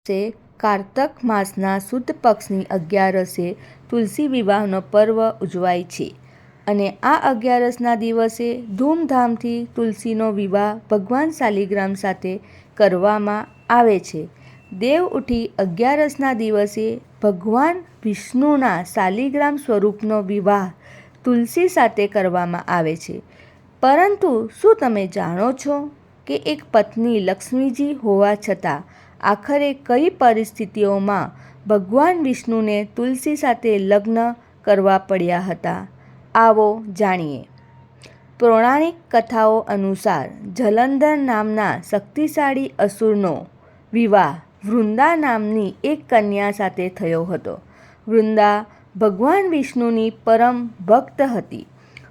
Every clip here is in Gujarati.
તે કારતક માસના સુદ પક્ષની 11રસે તુલસી વિવાહનો પર્વ ઉજવાય છે અને આ 11રસના દિવસે ધૂમધામથી તુલસીનો વિવાહ ભગવાન શાલિગ્રામ સાથે કરવામાં આવે છે. દેવ ઉઠી 11રસના દિવસે ભગવાન વિષ્ણુના શાલિગ્રામ સ્વરૂપનો વિવાહ તુલસી સાથે કરવામાં આવે છે. પરંતુ શું તમે જાણો છો કે એક પત્ની લક્ષ્મીજી હોવા છતાં આખરે કઈ પરિસ્થિતિઓમાં ભગવાન વિષ્ણુને તુલસી સાથે લગ્ન કરવા પડ્યા હતા? આવો જાણીએ. પૌરાણિક કથાઓ અનુસાર જલંધર નામના શક્તિશાળી અસુરનો વિવાહ વૃંદા નામની એક કન્યા સાથે થયો હતો. વૃંદા ભગવાન વિષ્ણુની પરમ ભક્ત હતી.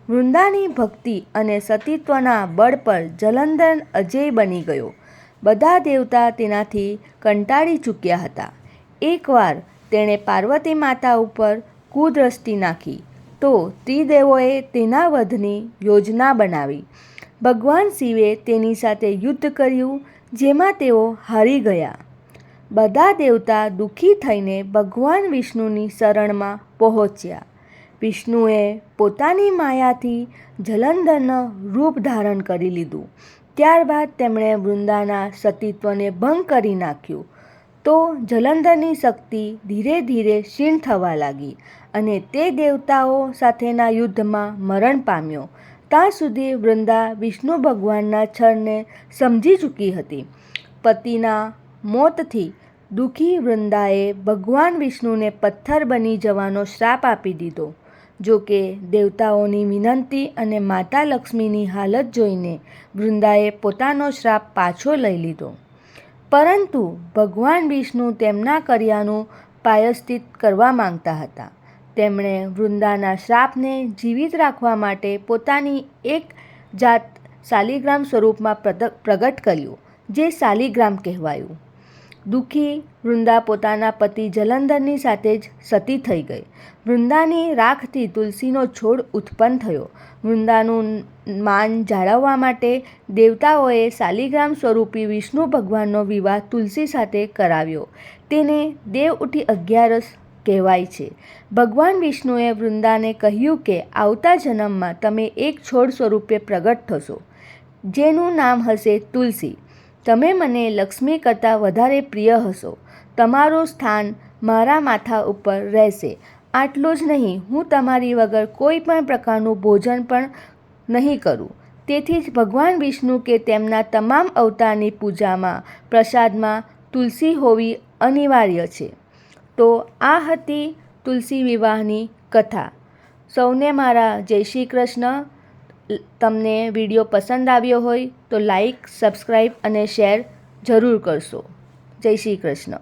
વૃંદાની ભક્તિ અને સતીત્વના બળ પર જલંધર અજેય બની ગયો. બધા દેવતા તેનાથી કંટાળી ચૂક્યા હતા. એકવાર તેણે પાર્વતી માતા ઉપર કુદ્રષ્ટિ નાખી તો ત્રિદેવોએ તેના વધની યોજના બનાવી. ભગવાન શિવે તેની સાથે યુદ્ધ કર્યું, જેમાં તેઓ હારી ગયા. બધા દેવતા દુઃખી થઈને ભગવાન વિષ્ણુની શરણમાં પહોંચ્યા. વિષ્ણુએ પોતાની માયાથી જલંધરનું રૂપ ધારણ કરી લીધું. ત્યારબાદ તેમણે વૃંદાના સતીત્વને ભંગ કરી નાખ્યું. તો જલંધરની શક્તિ ધીરે ધીરે ક્ષીણ થવા લાગી અને તે દેવતાઓ સાથેના યુદ્ધમાં મરણ પામ્યો. ત્યાં સુધી વૃંદા વિષ્ણુ ભગવાનના છળને સમજી ચૂકી હતી. પતિના મોતથી દુઃખી વૃંદાએ ભગવાન વિષ્ણુને પથ્થર બની જવાનો શ્રાપ આપી દીધો. જો કે દેવતાઓની વિનંતી અને માતા લક્ષ્મીની હાલત જોઈને વૃંદાએ પોતાનો શ્રાપ પાછો લઈ લીધો. પરંતુ ભગવાન વિષ્ણુ તેમના કર્યાનું પ્રાયશ્ચિત કરવા માંગતા હતા. તેમણે વૃંદાના શ્રાપને જીવિત રાખવા માટે પોતાની એક જાત શાલિગ્રામ સ્વરૂપમાં પ્રગટ કર્યું, જે શાલિગ્રામ કહેવાયું. દુઃખી વૃંદા પોતાના પતિ જલંધરની સાથે જ સતી થઈ ગઈ. વૃંદાની રાખથી તુલસીનો છોડ ઉત્પન્ન થયો. વૃંદાનું માન જાળવવા માટે દેવતાઓએ શાલિગ્રામ સ્વરૂપી વિષ્ણુ ભગવાનનો વિવાહ તુલસી સાથે કરાવ્યો. તેને દેવ ઉઠી 11રસ કહેવાય છે. ભગવાન વિષ્ણુએ વૃંદાને કહ્યું કે આવતા જન્મમાં તમે એક છોડ સ્વરૂપે પ્રગટ થશો, જેનું નામ હશે તુલસી. તમે મને લક્ષ્મી કરતાં વધારે પ્રિય હશો. તમારું સ્થાન મારા માથા ઉપર રહેશે. આટલું જ નહીં, હું તમારી વગર કોઈ પણ પ્રકારનું ભોજન પણ નહીં કરું. તેથી જ ભગવાન વિષ્ણુ કે તેમના તમામ અવતારની પૂજામાં પ્રસાદમાં તુલસી હોવી અનિવાર્ય છે. તો આ હતી તુલસી વિવાહની કથા. સૌને મારા જય શ્રી કૃષ્ણ. તમને વિડીયો પસંદ આવ્યો હોય તો લાઈક, સબસ્ક્રાઈબ અને શેર જરૂર કરશો. જય શ્રી કૃષ્ણ.